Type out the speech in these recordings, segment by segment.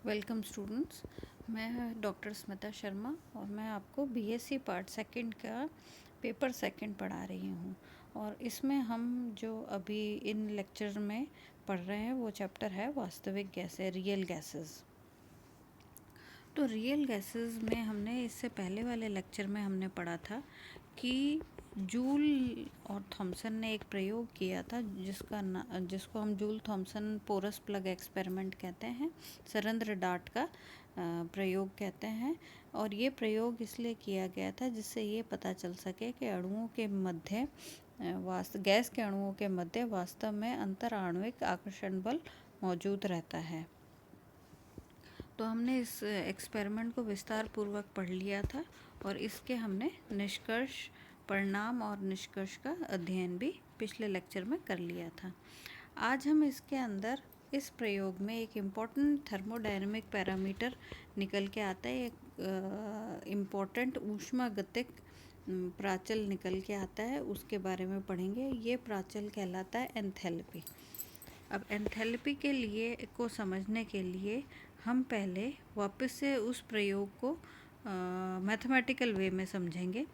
Welcome students. मैं doctor Smita Sharma और मैं आपको बीएससी पार्ट सेकंड का पेपर सेकंड पढ़ा रही हूँ। और इसमें हम जो अभी इन लेक्चर में पढ़ रहे हैं वो चैप्टर है वास्तविक गैसें, रियल गैसेस। तो रियल गैसेस में हमने इससे पहले वाले लेक्चर में हमने पढ़ा था कि जूल और थॉमसन ने एक प्रयोग किया था जिसको हम Joule Thomson porous plug experiment कहते हैं, सरेंद्र डार्ट का प्रयोग कहते हैं। और ये प्रयोग इसलिए किया गया था जिससे ये पता चल सके कि अणुओं के मध्य गैस के अणुओं के मध्य वास्तव में अंतर आणविक आकर्षण बल मौजूद रहता है। तो हमने इस एक्सपेरिमेंट को विस्तार पूर्वक पढ़ लिया था और इसके हमने निष्कर्ष, परिणाम और निष्कर्ष का अध्ययन भी पिछले लेक्चर में कर लिया था। आज हम इसके अंदर इस प्रयोग में एक इम्पॉर्टेंट थर्मोडायनेमिक पैरामीटर निकल के आता है, एक इम्पॉर्टेंट ऊष्मागतिक प्राचल निकल के आता है, उसके बारे में पढ़ेंगे। ये प्राचल कहलाता है एंथैल्पी। अब एंथैल्पी के लिए को समझने के लिए हम पहले वापस से उस प्रयोग को मैथमेटिकल वे में समझेंगे।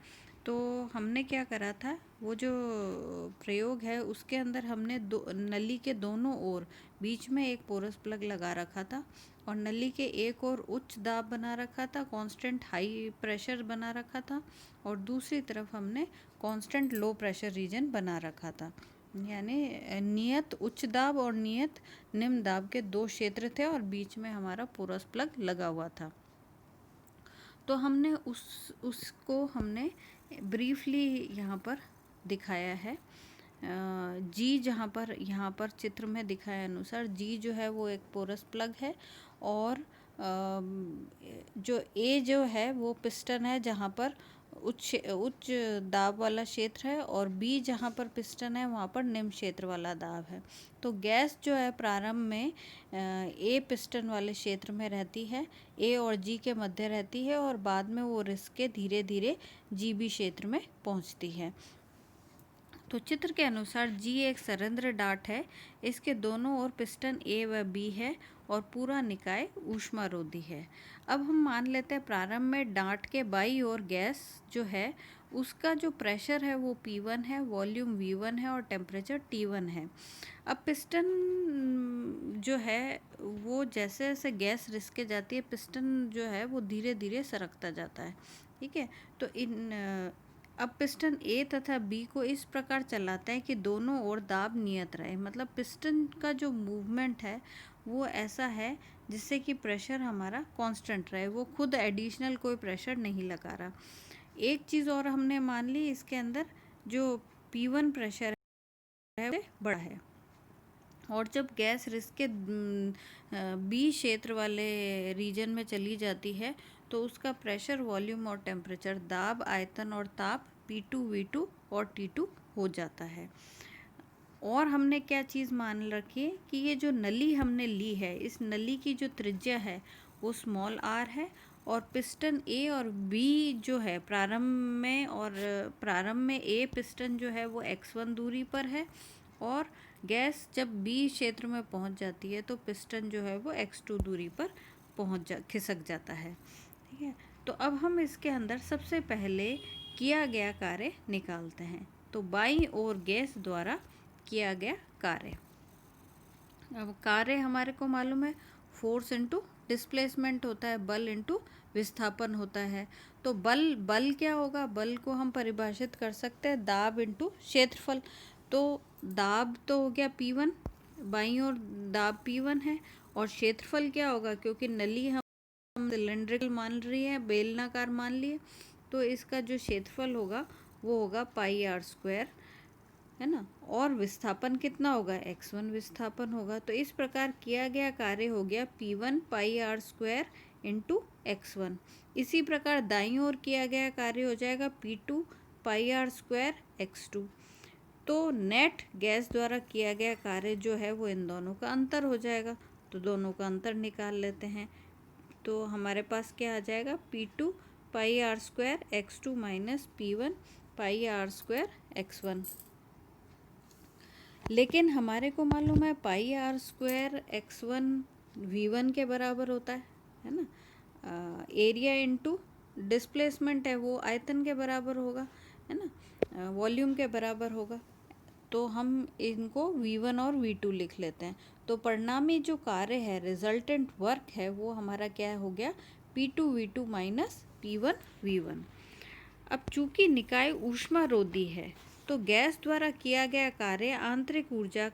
तो हमने क्या करा था, वो जो प्रयोग है उसके अंदर हमने नली के दोनों ओर बीच में एक पोरस प्लग लगा रखा था और नली के एक ओर उच्च दाब बना रखा था, कांस्टेंट हाई प्रेशर बना रखा था, और दूसरी तरफ हमने कांस्टेंट लो प्रेशर रीजन बना रखा था। यानी नियत उच्च दाब और नियत निम्न दाब के दो क्षेत्र थे और बीच में हमारा पोरस प्लग लगा हुआ था। तो हमने उसको हमने ब्रीफली यहाँ पर दिखाया है। जी यहाँ पर चित्र में दिखाए अनुसार जी जो है वो एक पोरस प्लग है और जो ए जो है वो पिस्टन है जहाँ पर उच्च दाब वाला क्षेत्र है, और बी जहाँ पर पिस्टन है वहाँ पर निम्न क्षेत्र वाला दाब है। तो गैस जो है प्रारंभ में ए पिस्टन वाले क्षेत्र में रहती है, ए और जी के मध्य रहती है, और बाद में वो रिस के धीरे धीरे जी बी क्षेत्र में पहुँचती है। तो चित्र के अनुसार जी एक सरेंद्र डार्ट है, इसके दोनों ओर पिस्टन ए व बी है और पूरा निकाय ऊष्मारोधी है। अब हम मान लेते हैं प्रारंभ में डार्ट के बाई ओर गैस जो है उसका जो प्रेशर है वो P1 है, वॉल्यूम V1 है और टेम्परेचर T1 है। अब पिस्टन जो है वो जैसे जैसे गैस रिसके जाती है, पिस्टन जो है वो धीरे धीरे सरकता जाता है। ठीक है, तो अब पिस्टन ए तथा बी को इस प्रकार चलाते हैं कि दोनों ओर दाब नियत रहे। मतलब पिस्टन का जो मूवमेंट है वो ऐसा है जिससे कि प्रेशर हमारा कांस्टेंट रहे, वो खुद एडिशनल कोई प्रेशर नहीं लगा रहा। एक चीज़ और हमने मान ली, इसके अंदर जो P1 प्रेशर है वो बड़ा है, और जब गैस रिस के बी क्षेत्र वाले रीजन में चली जाती है तो उसका प्रेशर, वॉल्यूम और टेम्परेचर, दाब, आयतन और ताप P2, V2 और T2 हो जाता है। और हमने क्या चीज़ मान रखी है कि ये जो नली हमने ली है, इस नली की जो त्रिज्या है वो स्मॉल r है, और पिस्टन ए और बी जो है प्रारंभ में ए पिस्टन जो है वो x1 दूरी पर है, और गैस जब बी क्षेत्र में पहुंच जाती है तो पिस्टन जो है वो x2 दूरी पर खिसक जाता है। ठीक है, तो अब हम इसके अंदर सबसे पहले किया गया कार्य निकालते हैं। तो बाईं ओर गैस द्वारा किया गया कार्य, अब कार्य हमारे को मालूम है फोर्स इनटू डिस्प्लेसमेंट होता है, बल इनटू विस्थापन होता है। तो बल क्या होगा, बल को हम परिभाषित कर सकते हैं दाब इनटू क्षेत्रफल। तो दाब तो हो गया P1, बाईं ओर दाब P1 है, और क्षेत्रफल क्या होगा, क्योंकि नली हम सिलेंड्रिकल मान रही है, बेलनाकार मान लिए, तो इसका जो क्षेत्रफल होगा वो होगा पाई आर स्क्वायर, है ना। और विस्थापन कितना होगा, x1 विस्थापन होगा। तो इस प्रकार किया गया कार्य हो गया P1 pi R square into x1। इसी प्रकार दाईं ओर किया गया कार्य हो जाएगा P2 pi R square x2। तो नेट गैस द्वारा किया गया कार्य जो है वो इन दोनों का अंतर हो जाएगा, तो दोनों का अंतर निकाल लेते हैं। तो हमारे पास क्या आ जाएगा, P2 pi R square x2 minus P1 pi R square x1। लेकिन हमारे को मालूम है पाई आर स्क्वायर x1 V1 के बराबर होता है ना। एरिया इनटू डिस्प्लेसमेंट है वो आयतन के बराबर होगा, है ना, वॉल्यूम के बराबर होगा। तो हम इनको V1 और V2 लिख लेते हैं। तो परिणामी जो कार्य है, रिजल्टेंट वर्क है, वो हमारा क्या हो गया, P2V2 माइनस P1V1। अब चूंकि निकाय ऊष्मारोधी है तो गैस द्वारा किया गया कार्य आंतरिक ऊर्जा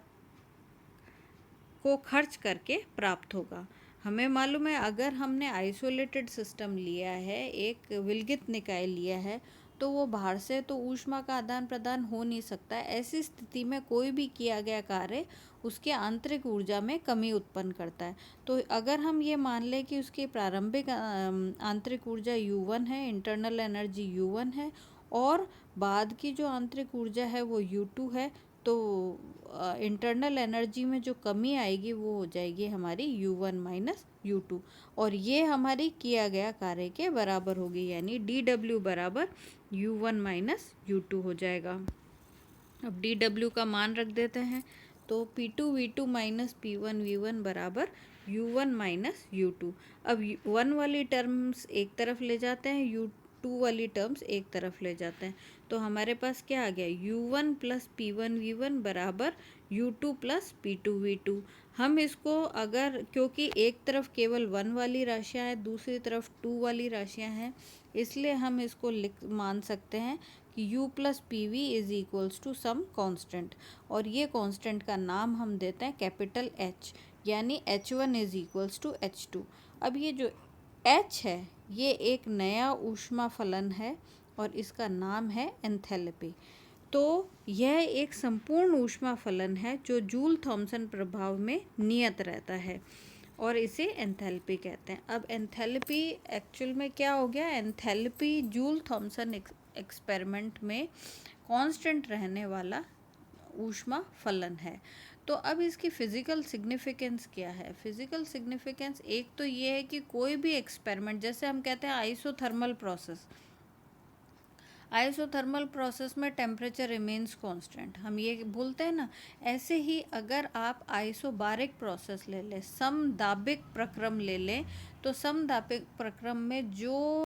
को खर्च करके प्राप्त होगा। हमें मालूम है अगर हमने आइसोलेटेड सिस्टम लिया है, एक विलगित निकाय लिया है, तो वो बाहर से तो ऊष्मा का आदान प्रदान हो नहीं सकता है। ऐसी स्थिति में कोई भी किया गया कार्य उसके आंतरिक ऊर्जा में कमी उत्पन्न करता है। तो अगर हम ये मान लें कि उसकी प्रारंभिक आंतरिक ऊर्जा U1 है, इंटरनल एनर्जी U1 है, और बाद की जो आंतरिक ऊर्जा है वो U2 है, तो इंटरनल एनर्जी में जो कमी आएगी वो हो जाएगी हमारी U1 माइनस U2, और ये हमारी किया गया कार्य के बराबर होगी, यानी DW बराबर U1 माइनस U2 हो जाएगा। अब DW का मान रख देते हैं, तो P2V2 माइनस P1V1 बराबर U1 माइनस U2। अब 1 वाली टर्म्स एक तरफ ले जाते हैं, U2 वाली टर्म्स एक तरफ ले जाते हैं, तो हमारे पास क्या आ गया, U1 प्लस P1V1 बराबर U2 प्लस P2V2। हम इसको अगर, क्योंकि एक तरफ केवल 1 वाली राशियां हैं, दूसरी तरफ 2 वाली राशियां हैं, इसलिए हम इसको मान सकते हैं कि U plus PV is equals to some constant, और ये कांस्टेंट का नाम हम देते हैं कैपिटल H, यानी H1 is equals to H2। अब ये जो H है ये एक नया ऊष्मा फलन है और इसका नाम है एंथैल्पी। तो यह एक संपूर्ण ऊष्मा फलन है जो जूल थॉमसन प्रभाव में नियत रहता है और इसे एंथैल्पी कहते हैं। अब एंथैल्पी एक्चुअल में क्या हो गया, एंथैल्पी जूल थॉमसन एक्सपेरिमेंट में कांस्टेंट रहने वाला ऊष्मा फलन है। तो अब इसकी फिज़िकल सिग्निफिकेंस क्या है। फिज़िकल सिग्निफिकेंस एक तो ये है कि कोई भी एक्सपेरिमेंट, जैसे हम कहते हैं आइसोथर्मल प्रोसेस, आइसोथर्मल प्रोसेस में टेम्परेचर रिमेन्स कांस्टेंट, हम ये बोलते हैं ना, ऐसे ही अगर आप आइसोबारिक प्रोसेस ले लें, समदाबिक प्रक्रम ले लें, तो समदाबिक प्रक्रम में जो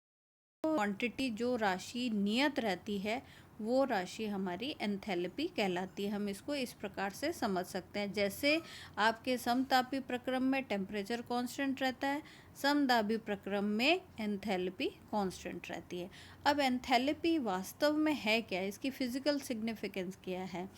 क्वांटिटी, जो राशि नियत रहती है, वो राशि हमारी एंथैल्पी कहलाती है। हम इसको इस प्रकार से समझ सकते हैं, जैसे आपके समतापी प्रक्रम में टेम्परेचर कांस्टेंट रहता है, समदाबी प्रक्रम में एंथैल्पी कांस्टेंट रहती है। अब एंथैल्पी वास्तव में है क्या, इसकी फिजिकल सिग्निफिकेंस क्या है।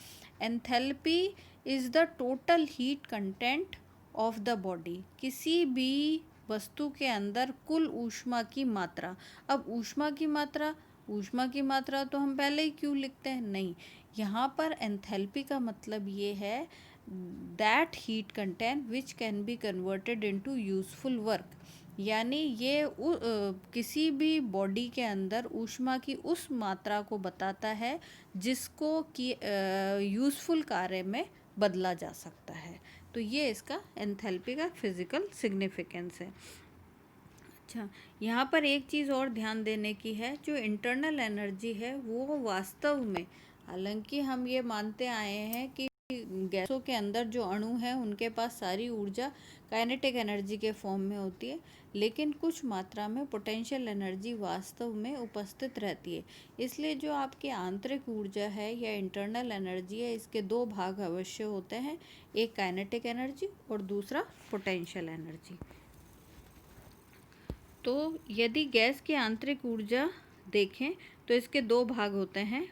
Enthalpy is the total heat content of the body, किसी भी वस्तु के अंदर कुल ऊष्मा की मात्रा। अब ऊष्मा की मात्रा तो हम पहले ही क्यों लिखते हैं, नहीं, यहाँ पर एंथैल्पी का मतलब ये है that heat content which can be converted into useful work, यानी ये किसी भी बॉडी के अंदर ऊष्मा की उस मात्रा को बताता है जिसको कि यूजफुल कार्य में बदला जा सकता है। तो ये इसका एंथैल्पी का फिजिकल सिग्निफिकेंस है। अच्छा, यहाँ पर एक चीज़ और ध्यान देने की है, जो इंटरनल एनर्जी है वो वास्तव में, हालांकि हम ये मानते आए हैं कि गैसों के अंदर जो अणु हैं उनके पास सारी ऊर्जा काइनेटिक एनर्जी के फॉर्म में होती है, लेकिन कुछ मात्रा में पोटेंशियल एनर्जी वास्तव में उपस्थित रहती है। इसलिए जो आपकी आंतरिक ऊर्जा है या इंटरनल एनर्जी है, इसके दो भाग अवश्य होते हैं, एक काइनेटिक एनर्जी और दूसरा पोटेंशियल एनर्जी। तो यदि गैस की आंतरिक ऊर्जा देखें तो इसके दो भाग होते हैं।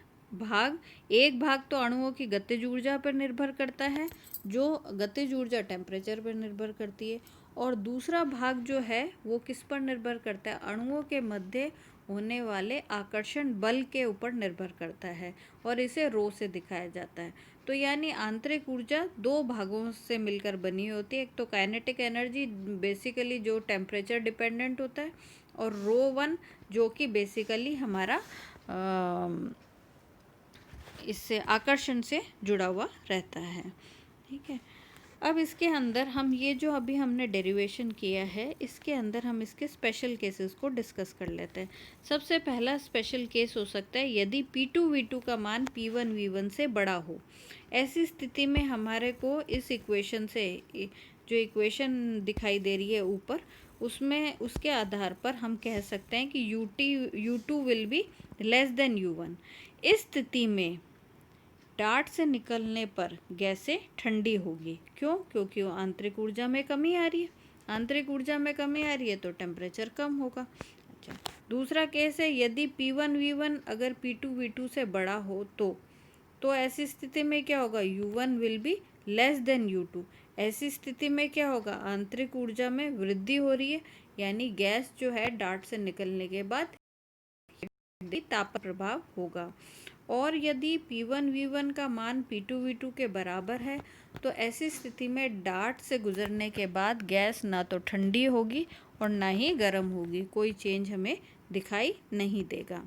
एक भाग तो अणुओं की गतिज ऊर्जा पर निर्भर करता है, जो गतिज ऊर्जा टेम्परेचर पर निर्भर करती है, और दूसरा भाग जो है वो किस पर निर्भर करता है, अणुओं के मध्य होने वाले आकर्षण बल के ऊपर निर्भर करता है, और इसे रो से दिखाया जाता है। तो यानी आंतरिक ऊर्जा दो भागों से मिलकर बनी होती है, एक तो काइनेटिक एनर्जी बेसिकली जो टेम्परेचर डिपेंडेंट होता है, और ρ1 जो कि बेसिकली हमारा इससे आकर्षण से जुड़ा हुआ रहता है। ठीक है, अब इसके अंदर हम ये जो अभी हमने डेरिवेशन किया है, इसके अंदर हम इसके स्पेशल केसेस को डिस्कस कर लेते हैं। सबसे पहला स्पेशल केस हो सकता है यदि P2V2 का मान P1V1 से बड़ा हो। ऐसी स्थिति में हमारे को इस इक्वेशन से, जो इक्वेशन दिखाई दे रही है ऊपर, उसमें उसके आधार पर हम कह सकते हैं कि U2 will be less than U1। इस स्थिति में डार्ट से निकलने पर गैसें ठंडी होगी। क्यों? क्योंकि वो आंतरिक ऊर्जा में कमी आ रही है। आंतरिक ऊर्जा में कमी आ रही है तो टेम्परेचर कम होगा। अच्छा, दूसरा केस है, यदि P1 V1 अगर P2 V2 से बड़ा हो तो ऐसी स्थिति में क्या होगा? U1 will be less than U2। ऐसी स्थिति में क्या होगा? आंतरिक ऊर्जा में वृद्धि हो रही है, यानी गैस जो है डार्ट से निकलने के बाद ताप प्रभाव होगा। और यदि P1 V1 का मान P2 V2 के बराबर है तो ऐसी स्थिति में डार्ट से गुजरने के बाद गैस ना तो ठंडी होगी और ना ही गर्म होगी, कोई चेंज हमें दिखाई नहीं देगा।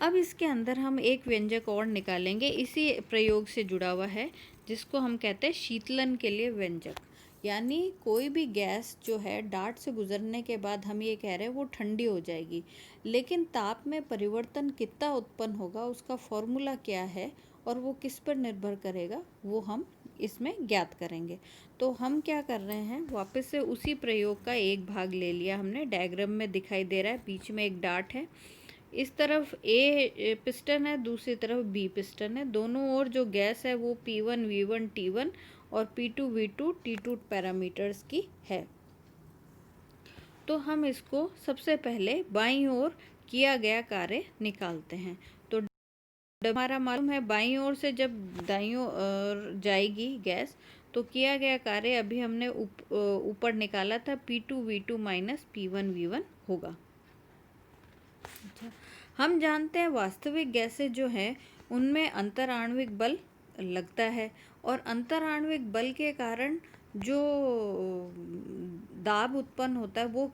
अब इसके अंदर हम एक व्यंजक और निकालेंगे, इसी प्रयोग से जुड़ा हुआ है, जिसको हम कहते हैं शीतलन के लिए व्यंजक। यानी कोई भी गैस जो है डार्ट से गुजरने के बाद हम ये कह रहे हैं वो ठंडी हो जाएगी, लेकिन ताप में परिवर्तन कितना उत्पन्न होगा, उसका फॉर्मूला क्या है और वो किस पर निर्भर करेगा, वो हम इसमें ज्ञात करेंगे। तो हम क्या कर रहे हैं, वापस से उसी प्रयोग का एक भाग ले लिया हमने। डायग्राम में दिखाई दे रहा है, बीच में एक डार्ट है, इस तरफ ए पिस्टन है, दूसरी तरफ बी पिस्टन है। दोनों ओर जो गैस है वो P1 V1 T1 और P2 V2 T2 पैरामीटर्स की है। तो हम इसको सबसे पहले बाईं ओर किया गया कार्य निकालते हैं। तो हमारा मालूम है, बाईं ओर से जब दाईं ओर जाएगी गैस तो किया गया कार्य अभी हमने ऊपर निकाला था, P2 V2 minus P1 V1 होगा। अच्छा, हम जानते हैं वास्तविक गैसें जो हैं उनमें अंतराण्विक बल लगता है, और अंतराण्विक बल के कारण जो दाब उत्पन्न होता है वो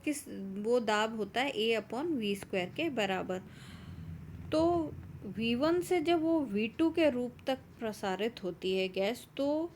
दाब होता है A/V² के बराबर। तो V1 से जब वो V2 के रूप तक प्रसारित होती है गैस, तो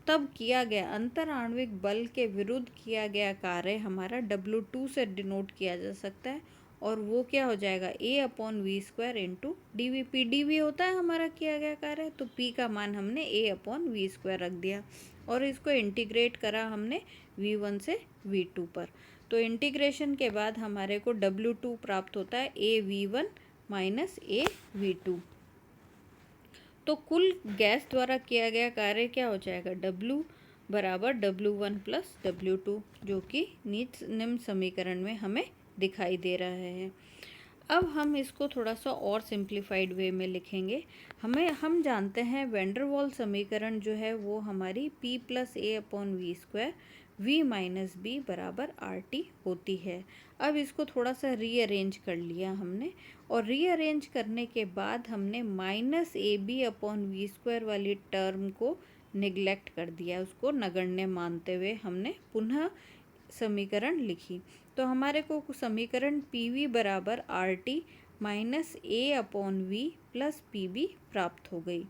तब किया गया अंतराण्विक बल के विरुद्ध किया गया कार्य हमारा W2 से डिनोट किया जा सकता है, और वो क्या हो जाएगा? A/V² into dV। PdV होता है हमारा किया गया कार्य, तो P का मान हमने A/V² रख दिया और इसको इंटीग्रेट करा हमने V1 से V2 पर। तो इंटीग्रेशन के बाद हमारे को W2 प्राप्त होता है AV1 माइनस AV2। तो कुल गैस द्वारा किया गया कार्य क्या हो जाएगा? W बराबर W1 प्लस W2, जो कि निम्न समीकरण में हमें दिखाई दे रहा है। अब हम इसको थोड़ा सा और सिंप्लीफाइड वे में लिखेंगे। हम जानते हैं वैन डर वाल समीकरण जो है वो हमारी P plus A/V² V minus b बराबर RT होती है। अब इसको थोड़ा सा रीअरेंज कर लिया हमने, और रीअरेंज करने के बाद हमने माइनस AB/V² वाली टर्म को निगलेक्ट कर दिया, उसको नगण्य मानते हुए हमने पुनः समीकरण लिखी। तो हमारे को समीकरण PV बराबर RT minus A/V plus PB प्राप्त हो गई।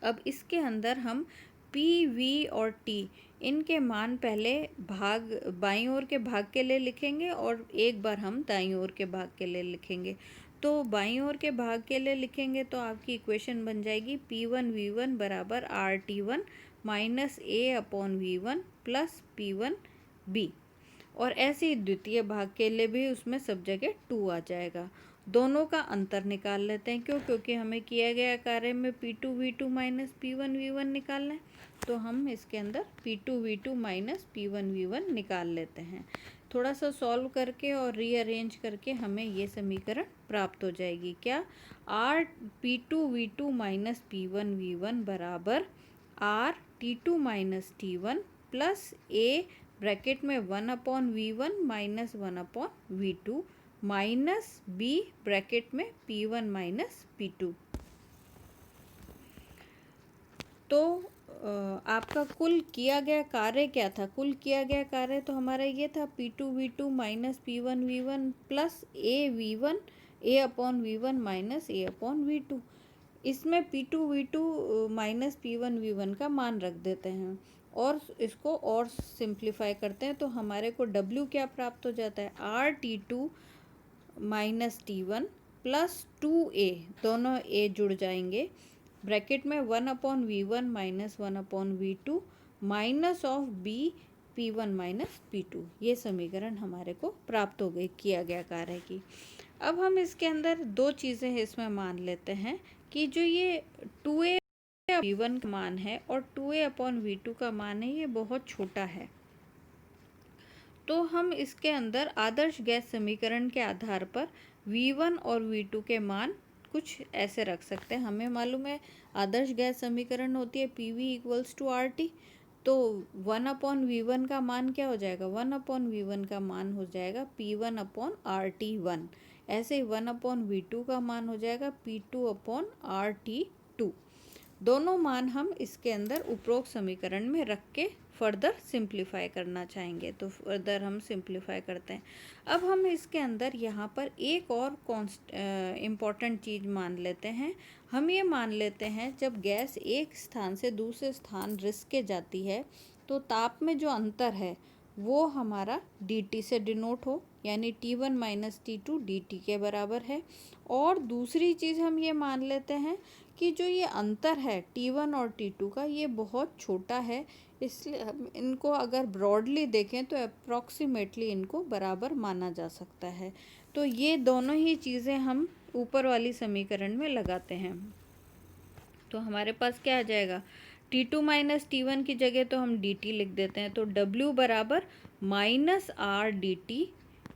अब इसके अंदर हम PV और T इनके मान पहले बाईं ओर के भाग के लिए लिखेंगे और एक बार हम दाईं ओर के भाग के लिए लिखेंगे। तो बाईं ओर के भाग के लिए लिखेंगे तो आपकी इक्वेशन बन जाएगी P1 V1 बराबर RT1 minus A/V1 plus P1 B, और ऐसे ही द्वितीय भाग के लिए भी उसमें सब जगह 2 आ जाएगा। दोनों का अंतर निकाल लेते हैं। क्यों? क्योंकि हमें किया गया कार्य में P2 V2 minus P1 V1 निकालना है, तो हम इसके अंदर P2 V2 minus P1 V1 निकाल लेते हैं। थोड़ा सा सॉल्व करके और रीअरेंज करके हमें ये समीकरण प्राप्त हो जाएगी। क्या? P2 V2 minus P1 V1 बराबर T2 minus T1 plus A bracket में 1/V1 minus 1/V2 minus B bracket में P1 माइनस P2। तो आपका कुल किया गया कार्य क्या था? कुल किया गया कार्य तो हमारा ये था P2 V2 minus P1 V1 plus A/V1 minus A/V2। इसमें P2 V2 minus P1 V1 का मान रख देते हैं और इसको और सिंप्लीफाई करते हैं, तो हमारे को W क्या प्राप्त हो जाता है? RT2 minus T1 plus 2A, दोनों A जुड़ जाएंगे, ब्रैकेट में 1/V1 minus 1/V2 minus of b P1 minus P2। ये समीकरण हमारे को प्राप्त हो गई किया गया कार्य की। अब हम इसके अंदर दो चीज़ें इसमें मान लेते हैं कि जो ये 2a V1 का मान है और 2a अपॉन V2 का मान है, ये बहुत छोटा है। तो हम इसके अंदर आदर्श गैस समीकरण के आधार पर V1 और V2 के मान कुछ ऐसे रख सकते हैं। हमें मालूम है आदर्श गैस समीकरण होती है PV इक्वल्स टू RT। तो 1 अपॉन V1 का मान क्या हो जाएगा, 1 अपॉन V1 का मान हो जाएगा P1 अपॉन RT1। ऐसे ही 1 अपॉन V2 का मान हो जाएगा P2 अपॉन RT2। दोनों मान हम इसके अंदर उपरोक्त समीकरण में रख के फर्दर सिंप्लीफाई करना चाहेंगे। तो फर्दर हम सिंप्लीफाई करते हैं। अब हम इसके अंदर यहाँ पर एक और इम्पॉर्टेंट चीज़ मान लेते हैं। हम ये मान लेते हैं जब गैस एक स्थान से दूसरे स्थान रिस के जाती है तो ताप में जो अंतर है वो हमारा dt से डिनोट हो, यानी T1 माइनस T2 dt के बराबर है। और दूसरी चीज़ हम ये मान लेते हैं कि जो ये अंतर है T1 और T2 का, ये बहुत छोटा है, इसलिए हम इनको अगर ब्रॉडली देखें तो अप्रॉक्सीमेटली इनको बराबर माना जा सकता है। तो ये दोनों ही चीज़ें हम ऊपर वाली समीकरण में लगाते हैं। तो हमारे पास क्या आ जाएगा, T2 माइनस T1 की जगह तो हम dt लिख देते हैं। तो W बराबर minus R dt,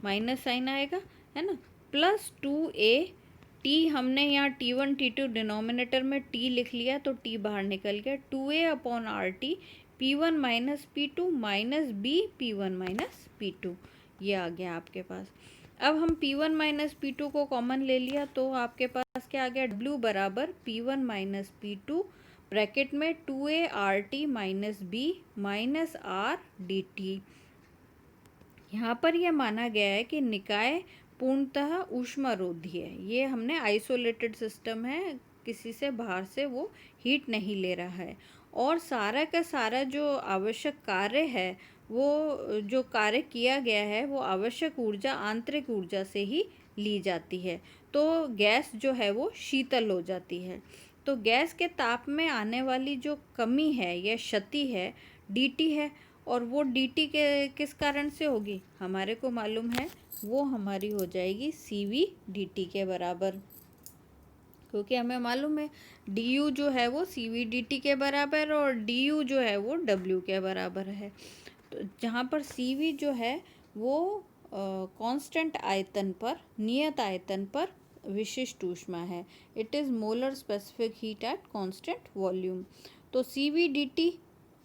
minus sign आएगा है ना, प्लस 2a t, हमने यहाँ T1 T2 डिनोमिनेटर में t लिख लिया तो t बाहर निकल गया, 2a upon RT P1 minus P2 minus B P1 minus P2, ये आ गया आपके पास। अब हम P1 माइनस P2 को कॉमन ले लिया तो आपके पास क्या आ गया, W बराबर P1 माइनस P2 ब्रैकेट में 2a RT minus B minus R dt। यहाँ पर यह माना गया है कि निकाय पूर्णतः ऊष्मारोधी है। ये हमने आइसोलेटेड सिस्टम है, किसी से बाहर से वो हीट नहीं ले रहा है, और सारा का सारा जो आवश्यक कार्य है, वो जो कार्य किया गया है वो आवश्यक ऊर्जा आंतरिक ऊर्जा से ही ली जाती है। तो गैस जो है वो शीतल हो जाती है। तो गैस के ताप में आने वाली जो कमी है या क्षति है dt है, और वो dt के किस कारण से होगी, हमारे को मालूम है वो हमारी हो जाएगी CV dt के बराबर, क्योंकि हमें मालूम है du जो है वो CV dt के बराबर और du जो है वो W के बराबर है। तो जहाँ पर CV जो है वो कांस्टेंट आयतन पर, नियत आयतन पर विशिष्ट ऊष्मा है। It is molar specific heat at constant volume. तो CV dt,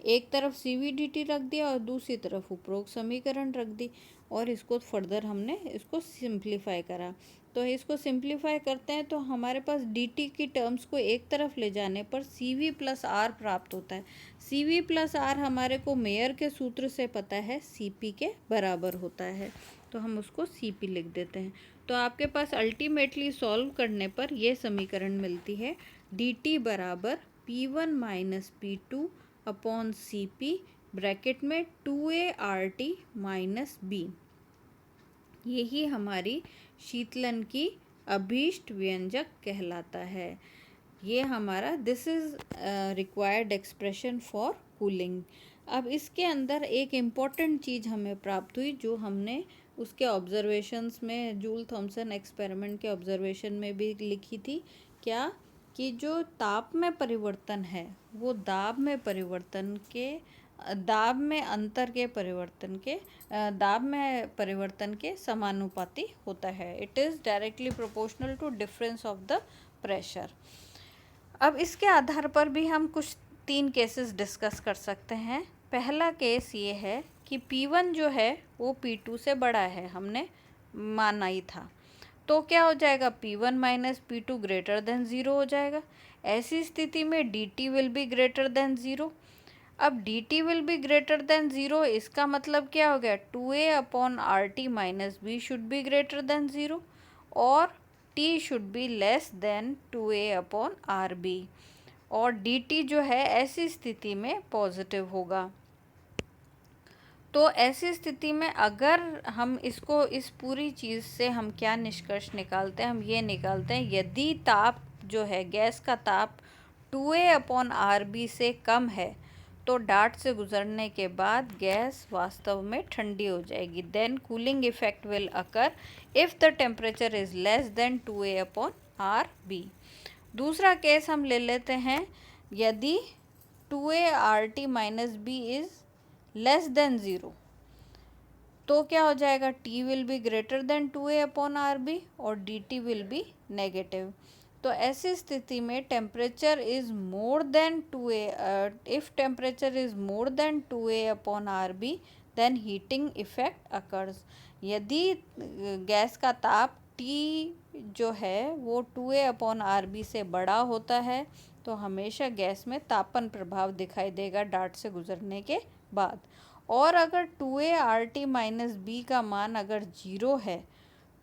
एक तरफ CV dt रख दिया और दूसरी तरफ उपरोक्त समीकरण रख दी, और इसको फर्दर हमने इसको सिंप्लीफाई करा। तो इसको सिंप्लीफाई करते हैं तो हमारे पास dt की टर्म्स को एक तरफ ले जाने पर CV प्लस R प्राप्त होता है। CV प्लस R हमारे को मेयर के सूत्र से पता है CP के बराबर होता है, तो हम उसको CP लिख देते हैं। तो आपके पास अल्टीमेटली सॉल्व करने पर यह समीकरण मिलती है, dt बराबर P1 minus P2 upon CP bracket में 2a RT माइनस B। यही हमारी शीतलन की अभीष्ट व्यंजक कहलाता है। ये हमारा this is required expression for cooling. अब इसके अंदर एक इम्पॉर्टेंट चीज़ हमें प्राप्त हुई जो हमने उसके ऑब्जर्वेशंस में, जूल थॉमसन एक्सपेरिमेंट के ऑब्जर्वेशन में भी लिखी थी, क्या कि जो ताप में परिवर्तन है वो दाब में परिवर्तन के, दाब में अंतर के परिवर्तन के, दाब में परिवर्तन के समानुपाती होता है। It is directly proportional to difference of the pressure. अब इसके आधार पर भी हम कुछ 3 केसेस डिस्कस कर सकते हैं। पहला केस ये है कि P1 जो है वो P2 से बड़ा है, हमने माना ही था। तो क्या हो जाएगा, P1 minus P2 greater than 0 हो जाएगा। ऐसी स्थिति में dt will be greater than 0। अब dt will be greater than 0, इसका मतलब क्या हो गया, 2a upon RT minus B should be greater than 0 और t should be less than 2a upon RB, और dt जो है ऐसी स्थिति में पॉजिटिव होगा। तो ऐसी स्थिति में अगर हम इसको, इस पूरी चीज़ से हम क्या निष्कर्ष निकालते हैं, हम ये निकालते हैं यदि ताप जो है, गैस का ताप 2a अपॉन RB से कम है तो डार्ट से गुजरने के बाद गैस वास्तव में ठंडी हो जाएगी। Then cooling effect will occur if the temperature is less than 2A/RB। दूसरा केस हम ले लेते हैं, यदि 2A/RT - B is less then 0, तो क्या हो जाएगा, T will be greater than 2A/RB और DT विल बी नेगेटिव। तो ऐसी स्थिति में temperature is more than 2A, if temperature is more than 2A/RB then heating effect occurs. यदि गैस का ताप T जो है वो 2A/RB से बड़ा होता है तो हमेशा गैस में तापन प्रभाव दिखाई देगा डार्ट से गुजरने के बाद। और अगर 2A/RT - B का मान अगर 0 है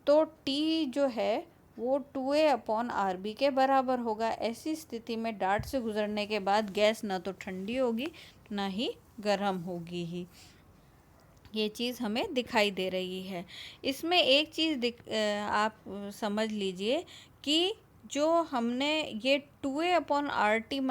तो T जो है वो 2A/RB के बराबर होगा। ऐसी स्थिति में डार्ट से गुजरने के बाद गैस ना तो ठंडी होगी ना ही गर्म होगी ही। ये चीज़ हमें दिखाई दे रही है। इसमें एक चीज़ आप समझ लीजिए कि जो हमने ये 2A/RT -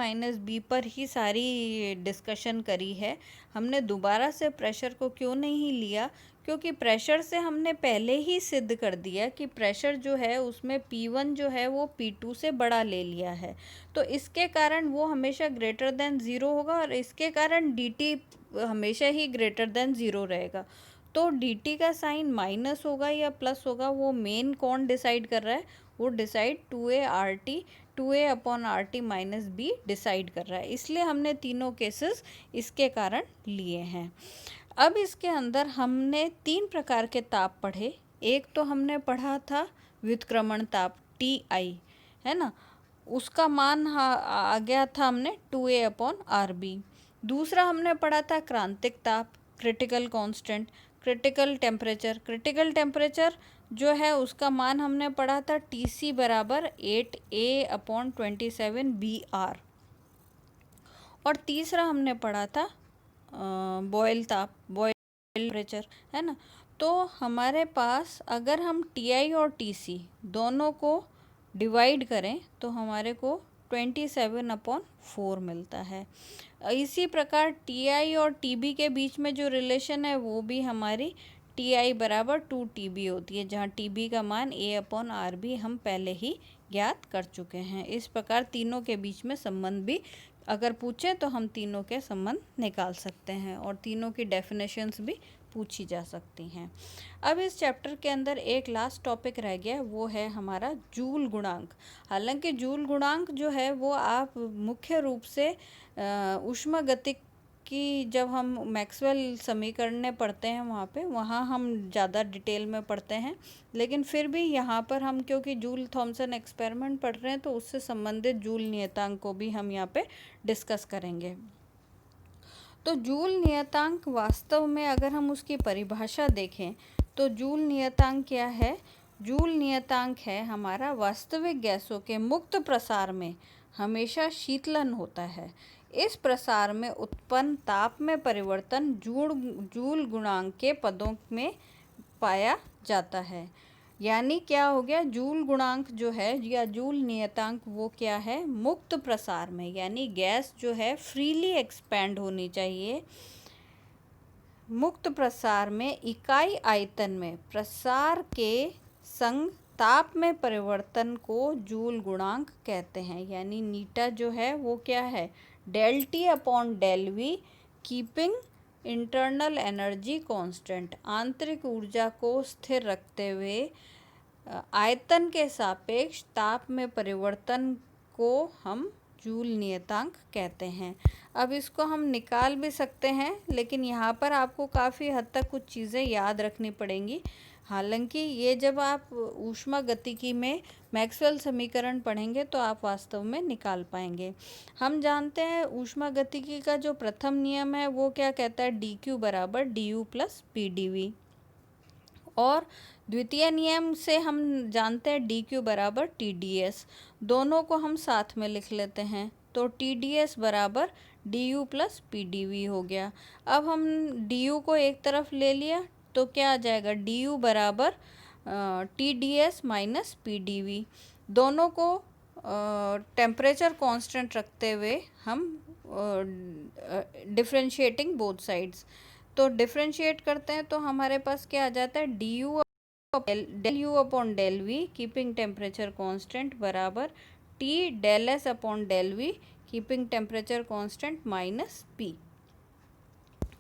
B पर ही सारी डिस्कशन करी है, हमने दोबारा से प्रेशर को क्यों नहीं लिया, क्योंकि प्रेशर से हमने पहले ही सिद्ध कर दिया कि प्रेशर जो है उसमें P1 जो है वो P2 से बड़ा ले लिया है, तो इसके कारण वो हमेशा ग्रेटर देन 0 होगा और इसके कारण DT हमेशा ही ग्रेटर देन 0 रहेगा। तो DT का साइन माइनस होगा या प्लस होगा, वो मेन कौन डिसाइड कर रहा है, वो डिसाइड 2A/RT - B डिसाइड कर रहा है। इसलिए हमने तीनों केसेस इसके कारण लिए हैं। अब इसके अंदर हमने 3 प्रकार के ताप पढ़े। एक तो हमने पढ़ा था व्युत्क्रमण ताप TI, है ना, उसका मान आ गया था हमने 2A/RB। दूसरा हमने पढ़ा था क्रांतिक ताप, क्रिटिकल कांस्टेंट, क्रिटिकल टेम्परेचर जो है उसका मान हमने पढ़ा था TC बराबर 8A/27 BR। और तीसरा हमने पढ़ा था बॉयल टेम्परेचर, है ना। तो हमारे पास अगर हम TI और TC दोनों को डिवाइड करें तो हमारे को 27/4 मिलता है। इसी प्रकार TI और TB के बीच में जो रिलेशन है वो भी हमारी TI बराबर 2TB होती है, जहाँ TB का मान A/RB हम पहले ही ज्ञात कर चुके हैं। इस प्रकार तीनों के बीच में संबंध भी अगर पूछे तो हम तीनों के संबंध निकाल सकते हैं और तीनों की डेफिनेशंस भी पूछी जा सकती हैं। अब इस चैप्टर के अंदर एक लास्ट टॉपिक रह गया, वो है हमारा जूल गुणांक। हालांकि जूल गुणांक जो है वो आप मुख्य रूप से ऊष्मागतिकी की जब हम मैक्सवेल समीकरणें पढ़ते हैं वहाँ हम ज़्यादा डिटेल में पढ़ते हैं, लेकिन फिर भी यहाँ पर हम क्योंकि जूल थॉमसन एक्सपेरिमेंट पढ़ रहे हैं तो उससे संबंधित जूल नियतांक को भी हम यहाँ पे डिस्कस करेंगे। तो जूल नियतांक वास्तव में अगर हम उसकी परिभाषा देखें तो जूल नियतांक क्या है, जूल नियतांक है हमारा वास्तविक गैसों के मुक्त प्रसार में हमेशा शीतलन होता है। इस प्रसार में उत्पन्न ताप में परिवर्तन जूल गुणांक के पदों में पाया जाता है। यानी क्या हो गया, जूल गुणांक जो है या जूल नियतांक वो क्या है, मुक्त प्रसार में, यानी गैस जो है फ्रीली एक्सपैंड होनी चाहिए। मुक्त प्रसार में इकाई आयतन में प्रसार के संग ताप में परिवर्तन को जूल गुणांक कहते हैं। यानी नीटा जो है वो क्या है, del T/del V keeping internal energy constant, आंतरिक ऊर्जा को स्थिर रखते हुए आयतन के सापेक्ष ताप में परिवर्तन को हम जूल नियतांक कहते हैं। अब इसको हम निकाल भी सकते हैं, लेकिन यहाँ पर आपको काफ़ी हद तक कुछ चीज़ें याद रखनी पड़ेंगी। हालांकि ये जब आप ऊष्मागतिकी में मैक्सवेल समीकरण पढ़ेंगे तो आप वास्तव में निकाल पाएंगे। हम जानते हैं ऊष्मागतिकी का जो प्रथम नियम है वो क्या कहता है, dQ बराबर du प्लस PdV। और द्वितीय नियम से हम जानते हैं dQ बराबर TdS। दोनों को हम साथ में लिख लेते हैं तो TdS बराबर du प्लस PdV हो गया। अब हम du को एक तरफ ले लिया तो क्या आ जाएगा, du बराबर TdS माइनस PdV। दोनों को टेम्परेचर कांस्टेंट रखते हुए हम डिफ्रेंशिएटिंग बोथ साइड्स। तो डिफ्रेंशिएट करते हैं तो हमारे पास क्या आ जाता है, d U del U upon del V keeping temperature constant बराबर T del S upon del V keeping temperature constant minus P.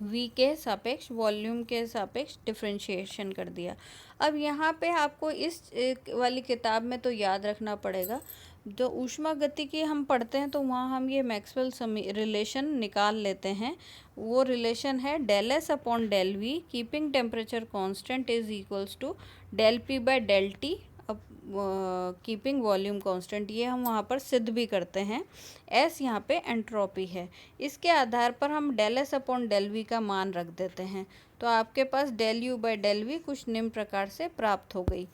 v के सापेक्ष वॉल्यूम के सापेक्ष डिफरेंशिएशन कर दिया। अब यहाँ पे आपको इस वाली किताब में तो याद रखना पड़ेगा, जो ऊष्मा गति की हम पढ़ते हैं तो वहाँ हम ये मैक्सवेल रिलेशन निकाल लेते हैं। वो रिलेशन है del S upon del V keeping temperature constant is equals to del P by del T keeping volume constant. ये हम वहाँ पर सिद्ध भी करते हैं। एस यहाँ पे एंट्रोपी है। इसके आधार पर हम del S upon del V का मान रख देते हैं। तो आपके पास del U by del V कुछ निम्न प्रकार से प्राप्त हो गई।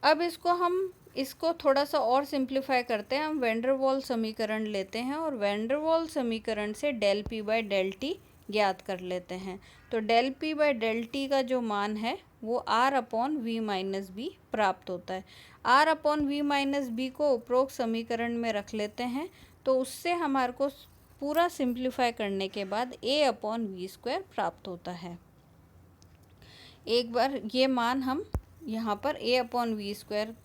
अब इसको थोड़ा सा और सिंप्लीफाई करते हैं। हम वैन डर वाल्स समीकरण लेते हैं और वैन डर वाल्स समीकरण से del P by del T ज्ञात कर लेते हैं। तो del P by del T का जो मान है वो R upon V minus b प्राप्त होता है। R upon V minus b को उपरोक्त समीकरण में रख लेते हैं। तो उससे हमारे को पूरा सिंप्लीफाई करने के बाद ए अपॉन वी स्क्वायर प्राप्त होता है। एक बार ये मान हम यहाँ पर ए अपॉन वी स्क्वायर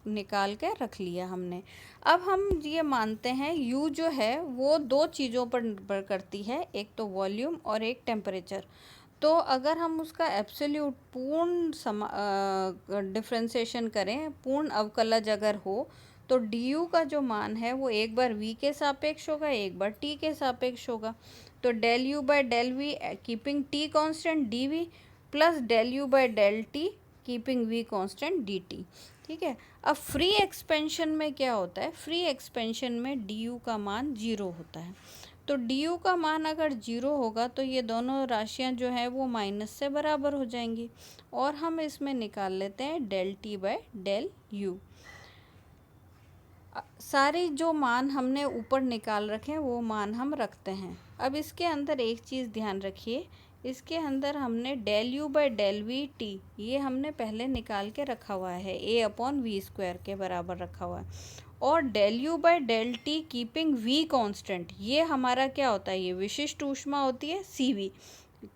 निकाल के रख लिया हमने। अब हम ये मानते हैं u जो है वो दो चीज़ों पर निर्भर करती है, एक तो वॉल्यूम और एक टेम्परेचर। तो अगर हम उसका एब्सोल्यूट पूर्ण डिफ्रेंशिएशन करें, पूर्ण अवकलज अगर हो, तो du का जो मान है वो एक बार v के सापेक्ष होगा, एक बार t के सापेक्ष होगा। तो del u by del V keeping t constant dv plus del u by del t keeping v constant dt। ठीक है। अब फ्री एक्सपेंशन में क्या होता है, फ्री एक्सपेंशन में du का मान 0 होता है। तो du का मान अगर 0 होगा तो ये दोनों राशियां जो हैं वो माइनस से बराबर हो जाएंगी और हम इसमें निकाल लेते हैं del T by del U. सारी जो मान हमने ऊपर निकाल रखे हैं वो मान हम रखते हैं। अब इसके अंदर एक चीज़ ध्यान रखिए, इसके अंदर हमने del U by del V T ये हमने पहले निकाल के रखा हुआ है, ए अपॉन वी स्क्वायर के बराबर रखा हुआ है। और del U by del T keeping V constant, ये हमारा क्या होता है, ये विशिष्ट ऊष्मा होती है C V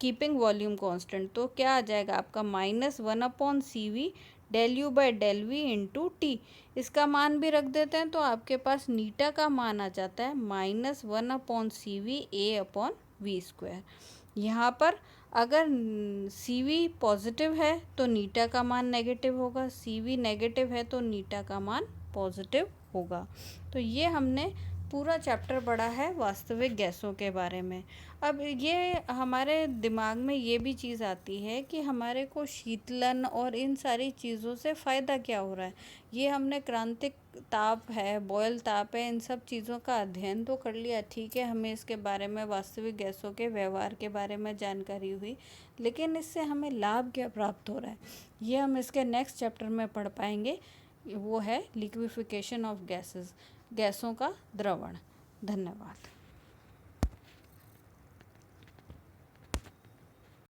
keeping volume constant. तो क्या आ जाएगा आपका -1 upon C V del U by del V into T. इसका मान भी रख देते हैं तो आपके पास नीटा का मान आ जाता है -1 upon C V A upon V square. यहाँ पर अगर सी वी पॉजिटिव है तो नीटा का मान नेगेटिव होगा, सी वी नेगेटिव है तो नीटा का मान पॉजिटिव होगा। तो ये हमने पूरा चैप्टर पढ़ा है वास्तविक गैसों के बारे में। अब ये हमारे दिमाग में ये भी चीज़ आती है कि हमारे को शीतलन और इन सारी चीज़ों से फ़ायदा क्या हो रहा है। ये हमने क्रांतिक ताप है, बॉयल ताप है, इन सब चीज़ों का अध्ययन तो कर लिया, ठीक है, हमें इसके बारे में वास्तविक गैसों के व्यवहार के बारे में जानकारी हुई, लेकिन इससे हमें लाभ क्या प्राप्त हो रहा है ये हम इसके नेक्स्ट चैप्टर में पढ़ पाएंगे। वो है लिक्विफिकेशन ऑफ गैसेस, गैसों का द्रवण। धन्यवाद।